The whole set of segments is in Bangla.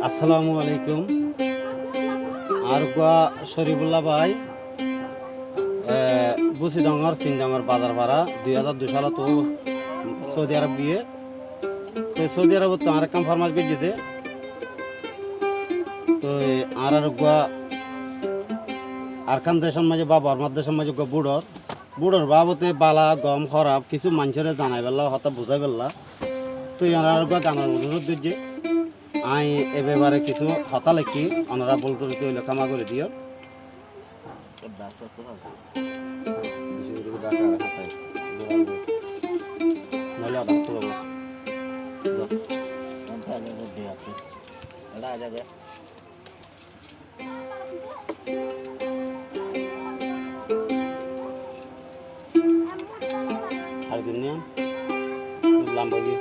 আসসালামু আলাইকুম। আরগা শরীফুল্লাহ ভাই বুসিডঙ্গর সিনডঙ্গর বাজার ভাড়া 2002 সালে তো সৌদি আরব গিয়ে তো সৌদি আরব তো আর কাম ফার্মাস গিয়ে তো আরগা আরকান দেশের মাঝে বা বর্মার দেশের মাঝে বুড়োর বাবতে বালা গম খরাব কিছু মানুষের জানাই পেলা হঠাৎ বুঝাই পেলা তো আরগা গানের অনুরোধ দিচ্ছে আই এ ব্যাপারে কিছু হতা লেখি ওনারা বলতে ক্ষমা করে দিও। লাম্বগি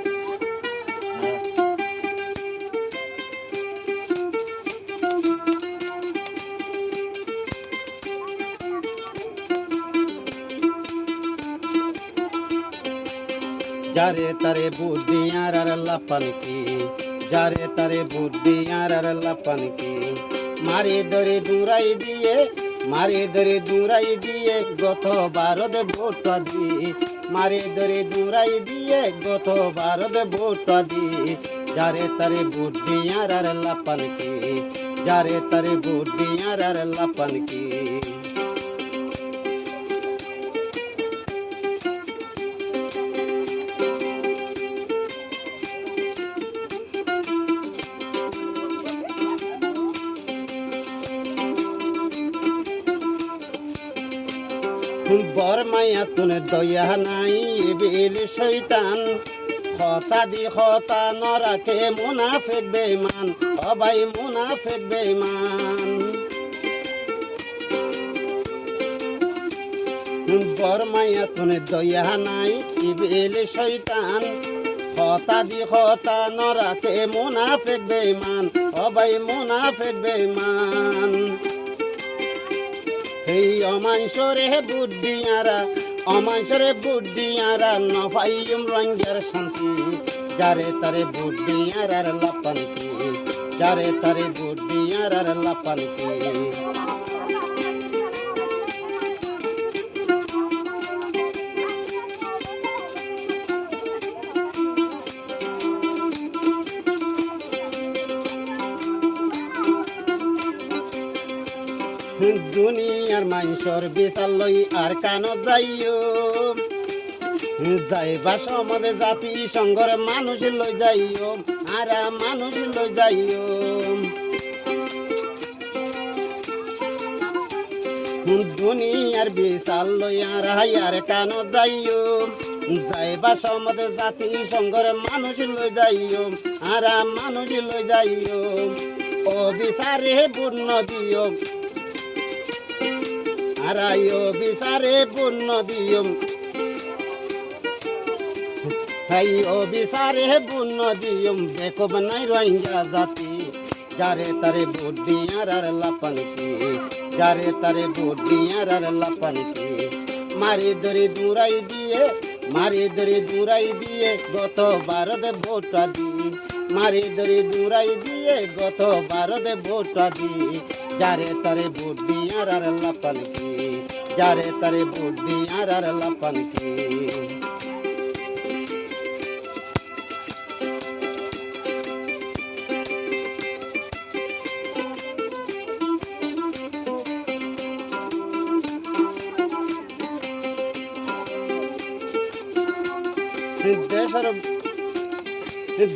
যারে তারে বুদ্ধি আর লাপান কি যারে তারে বুদ্ধি আর লাপান কি মারি ধরে দূরাই দিয়ে মারি ধরে দূরাই দিয়ে গত ভারত ভোটটা দিয়ে মারি ধরে দূরাই দিয়ে গত ভারত ভোটটা দিয়ে যারে তারে বুদ্ধি আর লাপান কি যারে তারে বুদ্ধি আর লাপান কি বরমাইয়া তুনে দয়া নাই বিল শৈতান হতা দি হতা নরাকে মুনাফিক বেঈমান সবাই মুনাফিক বেঈমান বরমাইয়া তুনে দয়া নাই বিল শৈতান হতা দি হতা নরাকে মুনাফিক বেঈমান সবাই মুনাফিক বেঈমান এই অমানসরে বুদ্ধিয়ারা নফাইম রঙ্গের শান্তি যারে তারে বুদ্ধিয়ার লাপানকি যারে তারে বুদ্ধিয়ার লাপানকি দুনিয়ার মানুষের বিচার লই আর কানো যাইও যাইবা সমাজে জাতি সংঘর মানুষ লই যাইও আর মানুষ লই যাইও দুনিয়ার বিচার লই আর কানো যাইও যাইবা সমাজে জাতি সংঘর মানুষ লই যাইও আর মানুষ লই যাইও ও বিচারে পূর্ণ দিও আরাইও বিচারে পূর্ণ দিও হাইও বিচারে পূর্ণ দিও দেখব নাই রোহিঙ্গা জাতি যারে তারে বুদ্ধি আর লাপানকি যারে তারে বুদ্ধি আর লাপানকি মারি ধরে দূরাই দিয়ে গত ভারতে ভোটটা দিয়ে মারি ধরে দূরাই দিয়ে গত ভারতে ভোটটা দিয়ে যারে তারে বুদ্ধি আর লাপানকি যারে তারে বুদ্ধি আর লাপানকি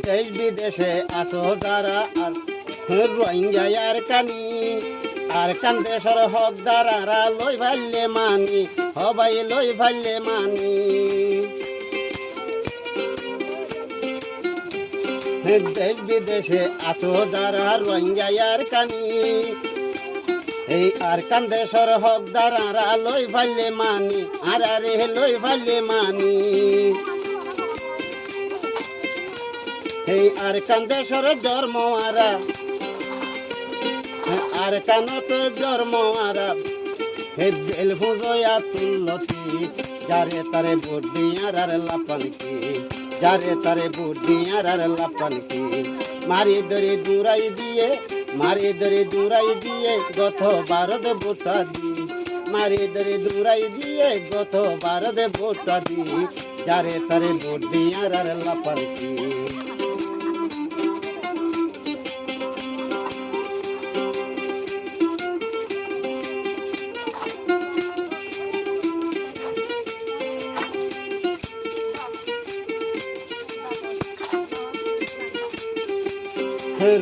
দেশ বিদেশে আসো যারা আর রোহিঙ্গা আর কানি আর কান দেশের হক দ্বারা লই ভাল্লে মানি সবাই লই ভাল্লে মানি দেশ বিদেশে আসো যারা রোহিঙ্গা আর কানি এই আর কান দেশের হক দ্বারা লই ভাল্লে মানি আর রে লই ভাল্লে মানি এই আর কান্দেশ্বর জন্ম আরা আর কানত জন্ম আরা হে বেল ভুজয়া তুলতি যারে তারে বুদ্ধি আর লাপানকি যারে তারে বুদ্ধি আর লাপানকি মারি ধরে দূরাই দিয়ে, মারি ধরে দূরাই দিয়ে গত বারোতে ভোটটা দি, মারি ধরে দূরাই দিয়ে গত বারোতে ভোটটা দি, যারে তারে ভোট দিয়ার আর লাপালকি।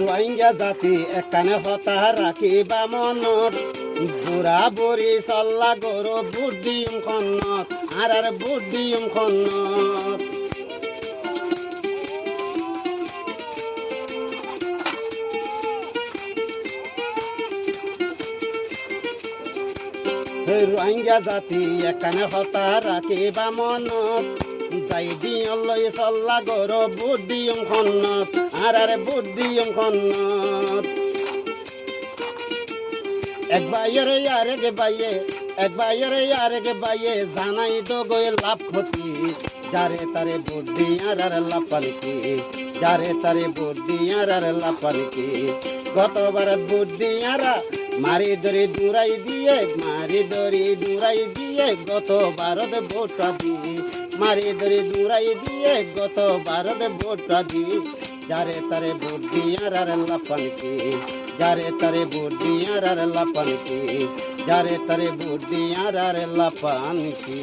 রোহিঙ্গা জাতি একানে হতা রাখিবা মনত, বুঢ়া বুঢ়ী চল্লা গৰু ভোট দিম খনত, আর ভোট দিম খনত। রোহিঙ্গা জাতি একানে হতা রাখিবা মনত, যাই দিয়ম লই চল্লা গৰু ভোট দিম খনত, আর ভোট দিম খনত। এক বাইরে আরেক বাইয়ে, এক বাইরে আরেক বাইয়ে জানাই দো গই লাভ ক্ষতি, যারে তারে ভোট দিয়ার আর লাপালকি, যারে তারে ভোট দিয়ার আর লাপালকি। গতবার ভোট দিয়ারা মারি ধরে দূরাই দিয়ে, মারি ধরে দূরাই দিয়ে গত বারোতে ভোটটা দি, মারি ধরে দূরাই দিয়ে গত বারোতে ভোটটা দি, যারে তারে ভোট দিয়ার আর লাপালকি, যারে তারে ভোট দিয়ার আর লাপালকি, যারে তারে ভোট দিয়ার আর লাপালকি।